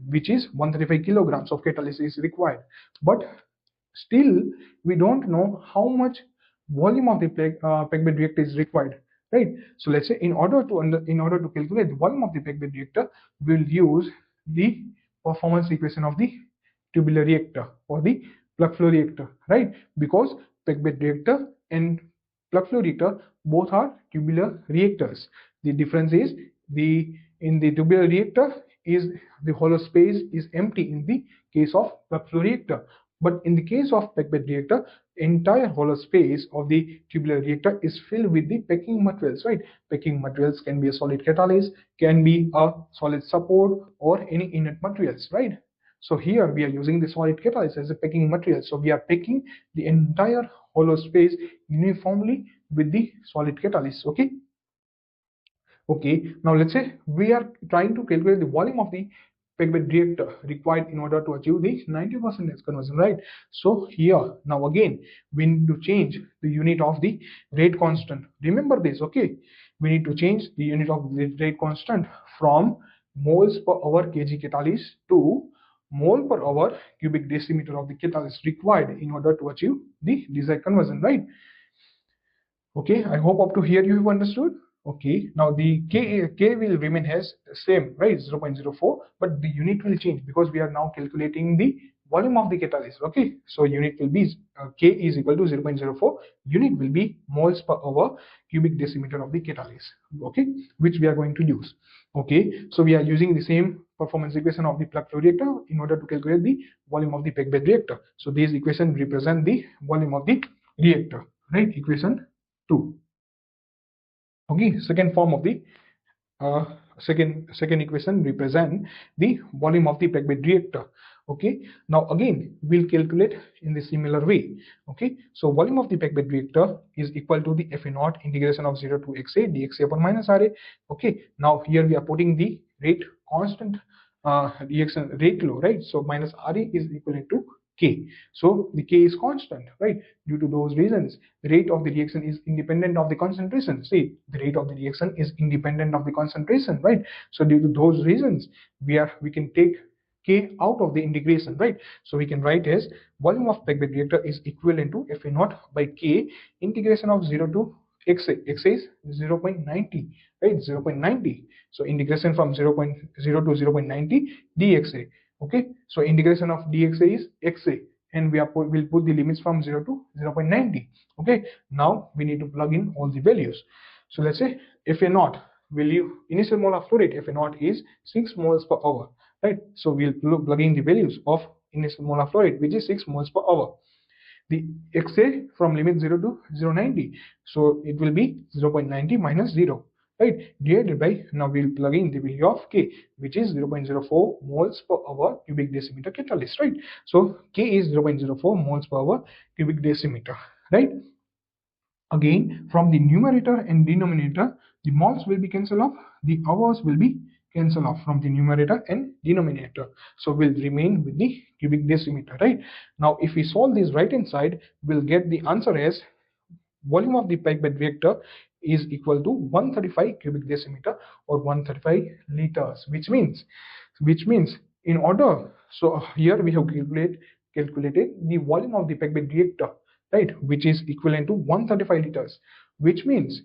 Which is 135 kilograms of catalyst is required. But still we don't know how much volume of the peg bed reactor is required, right? So let's say in order to calculate the volume of the peg bed reactor, we'll use the performance equation of the tubular reactor or the plug flow reactor, right? Because peg bed reactor and plug flow reactor both are tubular reactors. The difference is in the tubular reactor is the hollow space is empty in the case of plug flow reactor. But in the case of peg bed reactor, entire hollow space of the tubular reactor is filled with the packing materials, right? Packing materials can be a solid catalyst, can be a solid support, or any inert materials, right? So here we are using the solid catalyst as a packing material. So we are packing the entire hollow space uniformly with the solid catalyst. Okay, now let's say we are trying to calculate the volume of the peg bed reactor required in order to achieve the 90% conversion, right? So here now again we need to change the unit of the rate constant. Remember this, okay? We need to change the unit of the rate constant from moles per hour kg catalyst to mole per hour cubic decimeter of the catalyst required in order to achieve the desired conversion, right? Okay, I hope up to here you have understood. Okay, now the K will remain as same, right? 0.04, but the unit will change because we are now calculating the volume of the catalyst. Okay, so unit will be K is equal to 0.04. Unit will be moles per hour cubic decimeter of the catalyst. Okay, which we are going to use. Okay, so we are using the same performance equation of the plug flow reactor in order to calculate the volume of the peg bed reactor. So these equations represent the volume of the reactor, right? Equation 2. Okay, second form of the second equation represent the volume of the packed bed reactor. Okay, now again we'll calculate in the similar way. Okay, so volume of the packed bed reactor is equal to the Fa naught integration of 0 to xa dxa upon minus Ra. Okay, now here we are putting the rate constant, reaction rate law, right? So minus Ra is equivalent to K. So the K is constant, right? Due to those reasons, the rate of the reaction is independent of the concentration. See, the rate of the reaction is independent of the concentration, right? So due to those reasons, we can take K out of the integration, right? So we can write as volume of packed bed reactor is equivalent to Fa naught by K integration of 0 to xa. Xa is 0.90, right? 0.90. So integration from 0.0 to 0.90 dxa. Okay, so integration of dxa is xa, and we'll put the limits from 0 to 0.90. Okay, now we need to plug in all the values. So let's say Fa naught value, initial molar flow rate Fa naught is 6 moles per hour, right? So we'll plug in the values of initial molar flow rate, which is 6 moles per hour. The xa from limit 0 to 0.90, so it will be 0.90 minus 0, right, divided by, now we'll plug in the value of K, which is 0.04 moles per hour cubic decimeter catalyst, right? So K is 0.04 moles per hour cubic decimeter, right? Again, from the numerator and denominator, the moles will be cancelled off, the hours will be cancelled off from the numerator and denominator. So we'll remain with the cubic decimeter, right? Now, if we solve this right hand side, we'll get the answer as volume of the packed bed reactor is equal to 135 cubic decimeter or 135 liters, which means in order, so here we have calculated the volume of the packed bed reactor, right, which is equivalent to 135 liters, which means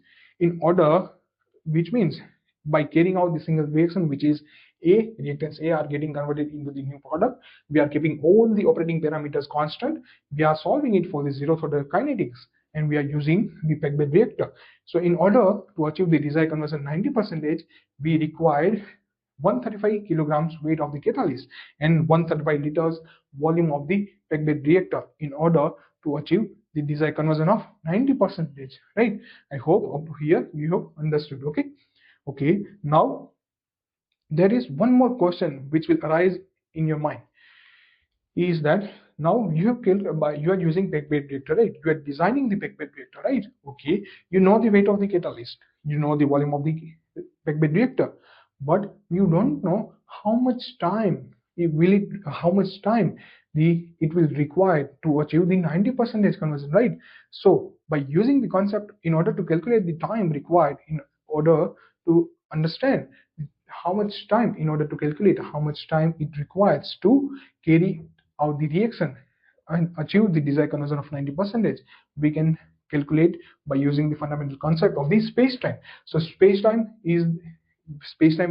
by carrying out the single reaction, which is A, reactants A are getting converted into the new product, we are keeping all the operating parameters constant, we are solving it for the zeroth order kinetics, and we are using the packed bed reactor. So in order to achieve the desired conversion 90%, we required 135 kilograms weight of the catalyst and 135 liters volume of the packed bed reactor in order to achieve the desired conversion of 90%, right? I hope up to here you have understood. Okay, now there is one more question which will arise in your mind, is that now you are using packed bed reactor, right? You are designing the packed bed reactor, right? Okay, you know the weight of the catalyst, you know the volume of the packed bed reactor, but you don't know how much time it will require to achieve the 90% conversion, right? So by using the concept, in order to calculate the time required, in order to understand how much time, in order to calculate how much time it requires to carry out the reaction and achieve the desired conversion of 90%, we can calculate by using the fundamental concept of the space-time. So space-time,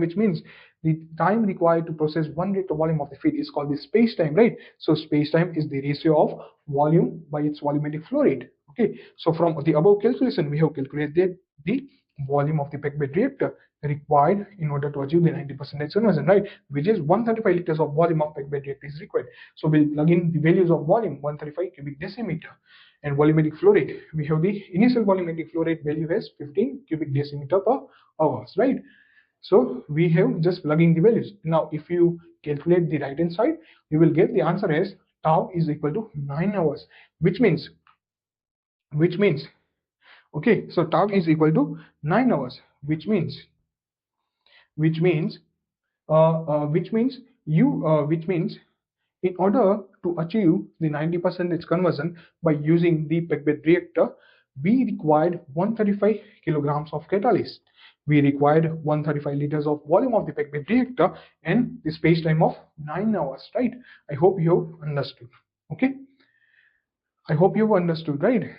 which means the time required to process 1 reactor volume of the feed, is called the space-time, right? So space-time is the ratio of volume by its volumetric flow rate. Okay, so from the above calculation, we have calculated the volume of the packed bed reactor required in order to achieve the 90% conversion, right, which is 135 liters of volume of packed bed reactor is required. So we'll plug in the values of volume 135 cubic decimeter, and volumetric flow rate, we have the initial volumetric flow rate value as 15 cubic decimeter per hours, right? So we have just plugging the values. Now if you calculate the right hand side, you will get the answer as tau is equal to 9 hours, which means okay, so tau is equal to 9 hours, which means in order to achieve the 90% conversion by using the packed bed reactor, we required 135 kilograms of catalyst, we required 135 liters of volume of the packed bed reactor, and the space time of 9 hours, right? I hope you have understood. Okay, I hope you have understood, right?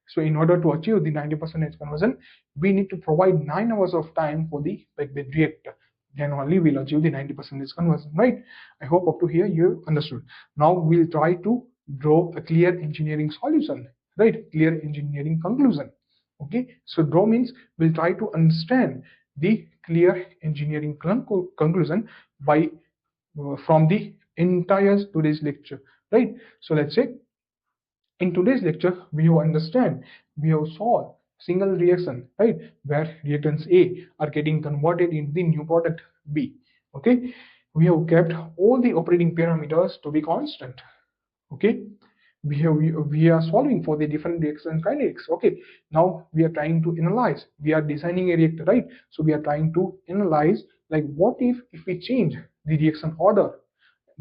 So in order to achieve the 90% conversion, we need to provide 9 hours of time for the packed bed reactor. Then only we'll achieve the 90% conversion, right? I hope up to here you understood. Now we'll try to draw a clear engineering solution, right? Clear engineering conclusion. Okay, so draw means we'll try to understand the clear engineering conclusion by from the entire today's lecture, right? So let's say in today's lecture, we have solved single reaction, right, where reactants A are getting converted into the new product B. Okay, we have kept all the operating parameters to be constant. Okay, we are solving for the different reaction kinetics. Okay, now we are trying to analyze, we are designing a reactor, right? So we are trying to analyze, like, what if we change the reaction order,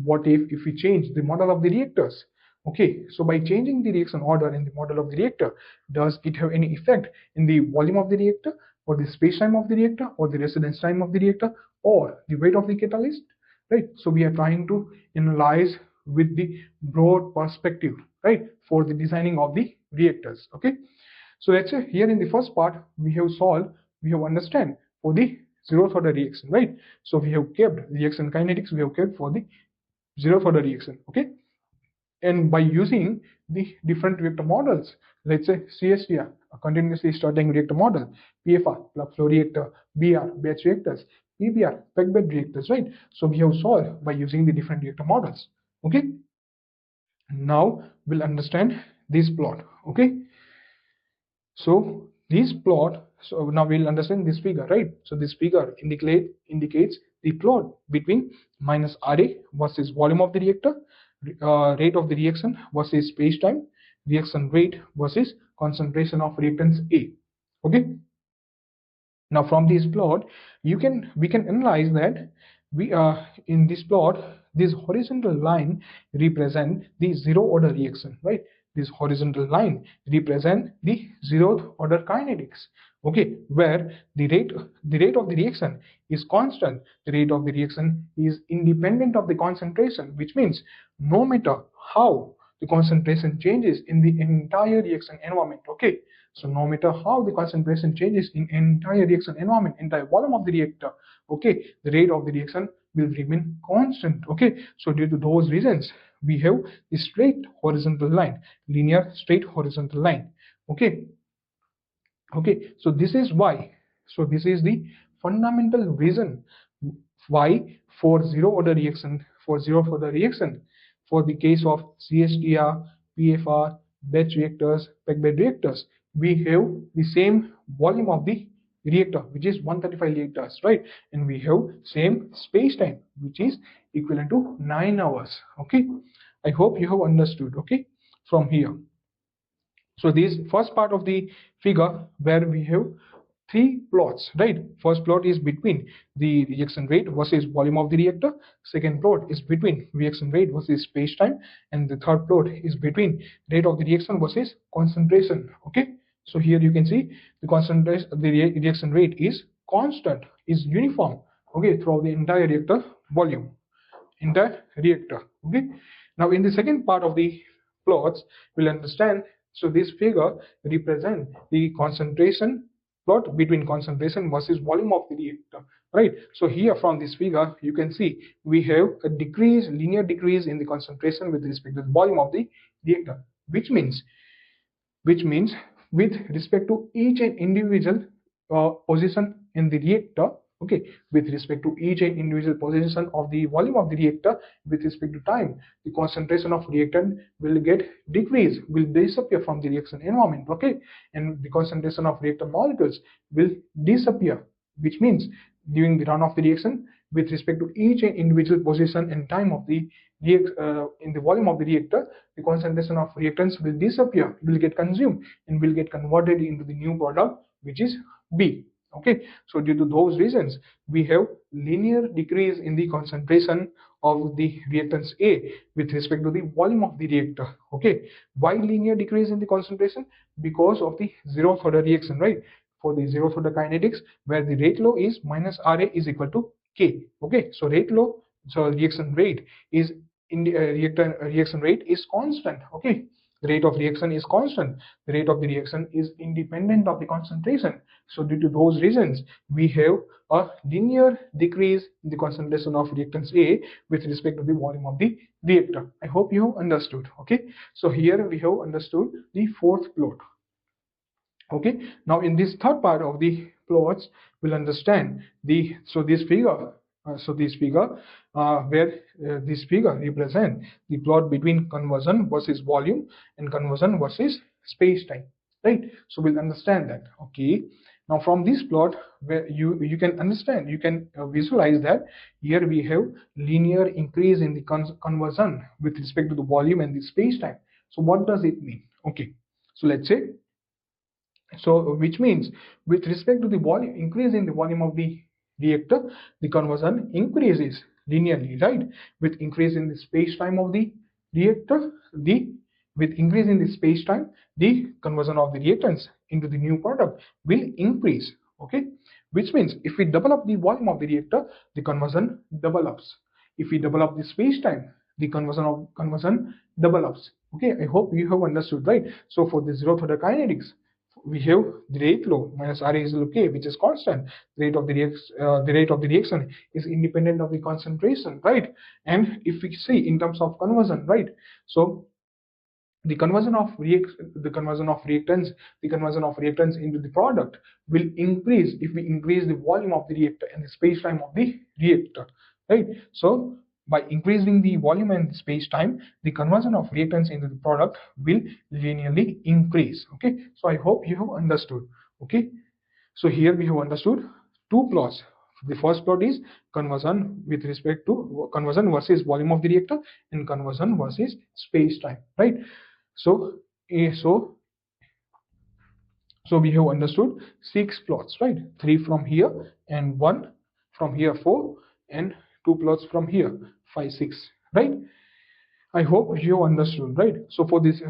what if we change the model of the reactors. Okay, so by changing the reaction order in the model of the reactor, does it have any effect in the volume of the reactor, or the space time of the reactor, or the residence time of the reactor, or the weight of the catalyst, right? So we are trying to analyze with the broad perspective, right, for the designing of the reactors. Okay, so let's say here in the first part we have solved, we have understand for the zeroth order reaction, right? So we have kept reaction kinetics, we have kept for the zeroth order reaction. Okay, and by using the different reactor models, let's say CSTR, a continuously starting reactor model, PFR, plug flow reactor, BR, batch reactors, PBR, packed bed reactors, right? So we have solved by using the different reactor models. Okay, now we'll understand this plot. Okay, so this plot, so now we'll understand this figure, right? So this figure indicates the plot between minus RA versus volume of the reactor, rate of the reaction versus space time, reaction rate versus concentration of reactants A. Okay, now from this plot we can analyze that we in this plot, this horizontal line represent the zero order reaction, right? This horizontal line represent the zeroth order kinetics. Okay, where the rate of the reaction is constant, the rate of the reaction is independent of the concentration, which means no matter how the concentration changes in the entire reaction environment. Okay, so no matter how the concentration changes in entire reaction environment, entire volume of the reactor, okay, the rate of the reaction will remain constant. Okay, so due to those reasons we have a straight horizontal line, linear straight horizontal line. Okay, so this is why, so this is the fundamental reason why for zero order reaction, for the case of CSTR, PFR, batch reactors, packed bed reactors, we have the same volume of the reactor, which is 135 liters, right? And we have same space time, which is equivalent to 9 hours. Okay, I hope you have understood. Okay, from here, so this first part of the figure where we have three plots, right? First plot is between the reaction rate versus volume of the reactor, second plot is between reaction rate versus space time, and the third plot is between rate of the reaction versus concentration. Okay, so here you can see the concentration, the reaction rate is constant, is uniform, okay, throughout the entire reactor volume, entire reactor. Okay, now in the second part of the plots we'll understand, so this figure represent the concentration plot between concentration versus volume of the reactor, right? So here from this figure you can see we have a decrease, linear decrease in the concentration with respect to the volume of the reactor, which means with respect to each and individual position in the reactor, okay, with respect to each and individual position of the volume of the reactor, with respect to time, the concentration of reactant will get decreased, will disappear from the reaction environment. Okay, and the concentration of reactant molecules will disappear, which means during the run of the reaction, with respect to each and individual position and time of the in the volume of the reactor, the concentration of reactants will disappear, will get consumed, and will get converted into the new product, which is B. Okay, so due to those reasons we have linear decrease in the concentration of the reactants A with respect to the volume of the reactor. Okay, why linear decrease in the concentration? Because of the zeroth order reaction, right? For the zeroth order kinetics, where the rate law is minus RA is equal to K. Okay, so rate law, so reaction rate is in the reaction rate is constant. Okay, the rate of reaction is constant, the rate of the reaction is independent of the concentration. So due to those reasons we have a linear decrease in the concentration of reactants A with respect to the volume of the reactor. I hope you understood. Okay, so here we have understood the fourth plot. Okay, now in this third part of the plots we'll understand the, so this figure where this figure represent the plot between conversion versus volume and conversion versus space time. right? So we'll understand that. Okay, now from this plot, where you can understand, you can visualize that here we have linear increase in the conversion with respect to the volume and the space time. So what does it mean? Okay, so let's say, so which means with respect to the volume, increase in the volume of the reactor, the conversion increases linearly, right? With increase in the space time of the reactor, the with increase in the space time, the conversion of the reactants into the new product will increase. Okay, which means if we double up the volume of the reactor, the conversion double ups. If we double up the space time, the conversion double ups. Okay, I hope you have understood, right? So for the zeroth order kinetics, we have the rate law minus RA is K, which is constant. The rate of the reaction is independent of the concentration, right? And if we see in terms of conversion, right? So the conversion of reactants into the product will increase if we increase the volume of the reactor and the space time of the reactor, right? So by increasing the volume and the space time, the conversion of reactants into the product will linearly increase. Okay, so I hope you have understood. Okay, so here we have understood two plots. The first plot is conversion with respect to conversion versus volume of the reactor and conversion versus space time, right? So so we have understood 6 plots, right? 3 from here and 1 from here, 4, and 2 plots from here, 5, 6, right? I hope you understood, right? So for this,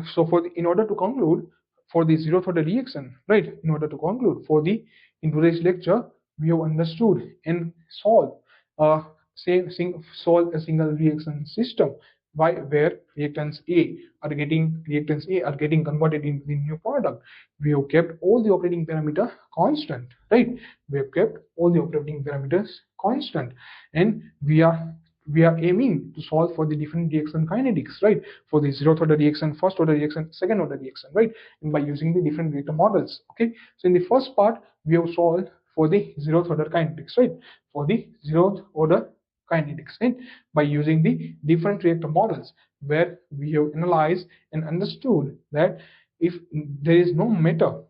in order to conclude for the zeroth order reaction, right? In order to conclude for the in today's lecture, we have understood and solved solve a single reaction system where reactants A are getting converted into the new product. We have kept all the operating parameter constant, right? We have kept all the operating parameters constant, and we are aiming to solve for the different reaction kinetics, right? For the zeroth order reaction, first order reaction, second order reaction, right? And by using the different reactor models. Okay, so in the first part we have solved for the zeroth order kinetics, right? For the zeroth order kinetics, right? By using the different reactor models, where we have analyzed and understood that if there is no matter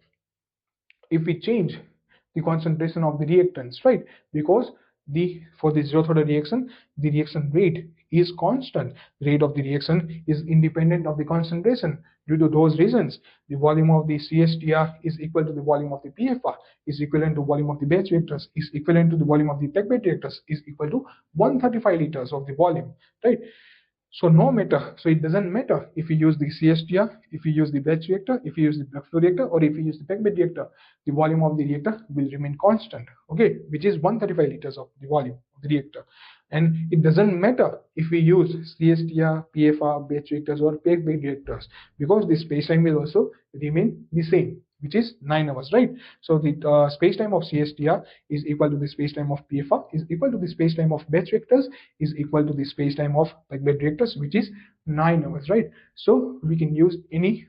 if we change the concentration of the reactants, right? Because for the zeroth order reaction, the reaction rate is constant. The rate of the reaction is independent of the concentration. Due to those reasons, the volume of the CSTR is equal to the volume of the PFR, is equivalent to volume of the batch reactors, is equivalent to the volume of the packed reactors, is equal to 135 liters of the volume, right? So no matter, so it doesn't matter if you use the CSTR, if you use the batch reactor, if you use the plug flow reactor, or if you use the packed reactor, the volume of the reactor will remain constant, okay, which is 135 liters of the volume of the reactor. And it doesn't matter if we use CSTR, PFR, batch reactors, or packed reactors, because the space time will also remain the same, which is 9 hours, right? So the space time of CSTR is equal to the space time of PFR, is equal to the space time of batch reactors, is equal to the space time of packed reactors, which is 9 hours, right? So we can use any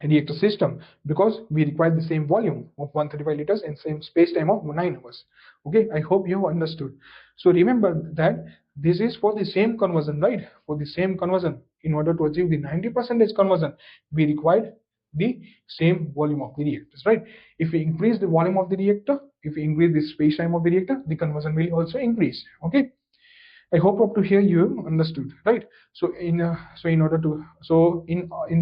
reactor system because we require the same volume of 135 liters and same space time of 9 hours. Okay, I hope you have understood. So remember that this is for the same conversion, right? For the same conversion, in order to achieve the 90% conversion, we require the same volume of the reactors, right? If we increase the volume of the reactor, if we increase the space time of the reactor, the conversion will also increase. Okay, I hope up to here you understood, right? So in the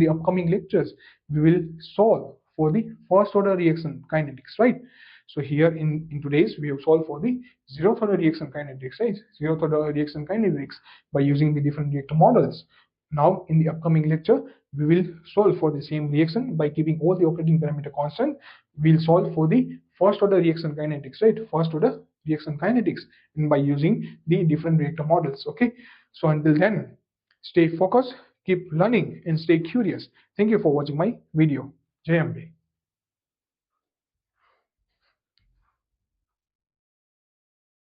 upcoming lectures we will solve for the first order reaction kinetics, right? So here in today's we have solved for the zeroth order reaction kinetics, right? Zeroth order reaction kinetics by using the different reactor models. Now in the upcoming lecture we will solve for the same reaction by keeping all the operating parameter constant. We'll solve for the first order reaction kinetics, right? First order reaction kinetics, and by using the different reactor models. Okay, so until then, stay focused, keep learning, and stay curious. Thank you for watching my video. Jai Ambe.